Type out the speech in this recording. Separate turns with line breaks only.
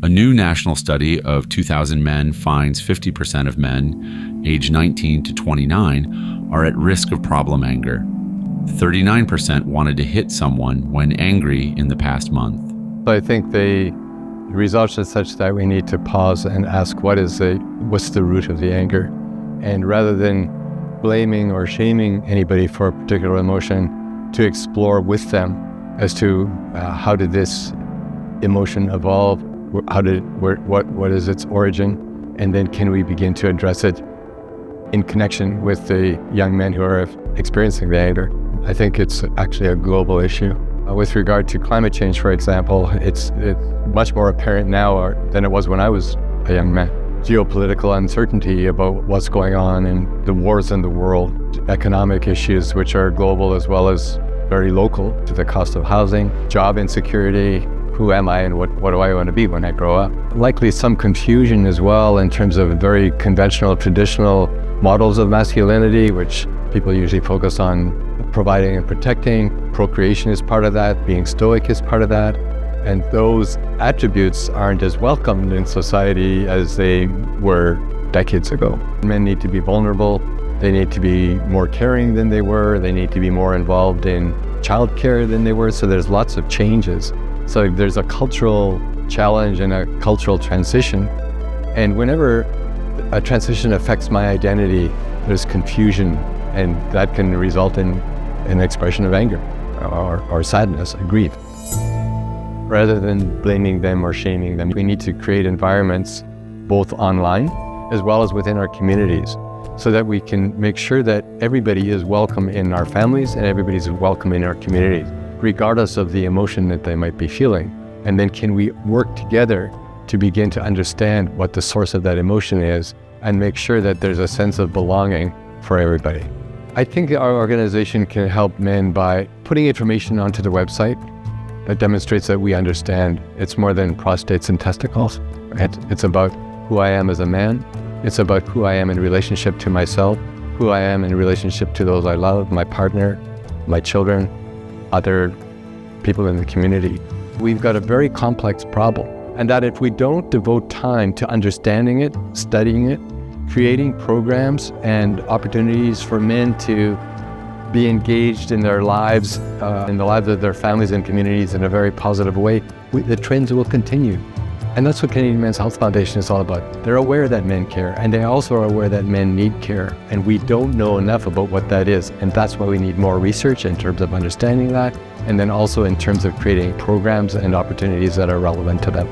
A new national study of 2,000 men finds 50% of men aged 19 to 29 are at risk of problem anger. 39% wanted to hit someone when angry in the past month.
I think the results are such that we need to pause and ask what's the root of the anger? And rather than blaming or shaming anybody for a particular emotion, to explore with them as to how did this emotion evolve? What is its origin? And then can we begin to address it in connection with the young men who are experiencing the anger? I think it's actually a global issue. With regard to climate change, for example, it's much more apparent now than it was when I was a young man. Geopolitical uncertainty about what's going on and the wars in the world, economic issues which are global as well as very local, to the cost of housing, job insecurity, who am I and what do I want to be when I grow up? Likely some confusion as well in terms of very conventional, traditional models of masculinity, which people usually focus on providing and protecting. Procreation is part of that, being stoic is part of that. And those attributes aren't as welcomed in society as they were decades ago. Men need to be vulnerable. They need to be more caring than they were. They need to be more involved in childcare than they were. So there's lots of changes. So there's a cultural challenge and a cultural transition. And whenever a transition affects my identity, there's confusion, and that can result in an expression of anger or sadness, or grief. Rather than blaming them or shaming them, we need to create environments both online as well as within our communities so that we can make sure that everybody is welcome in our families and everybody's welcome in our communities, regardless of the emotion that they might be feeling. And then can we work together to begin to understand what the source of that emotion is and make sure that there's a sense of belonging for everybody. I think our organization can help men by putting information onto the website that demonstrates that we understand it's more than prostates and testicles. It's about who I am as a man. It's about who I am in relationship to myself, who I am in relationship to those I love, my partner, my children, other people in the community. We've got a very complex problem, and that if we don't devote time to understanding it, studying it, creating programs and opportunities for men to be engaged in their lives, in the lives of their families and communities in a very positive way, the trends will continue. And that's what Canadian Men's Health Foundation is all about. They're aware that men care, and they also are aware that men need care, and we don't know enough about what that is, and that's why we need more research in terms of understanding that, and then also in terms of creating programs and opportunities that are relevant to them.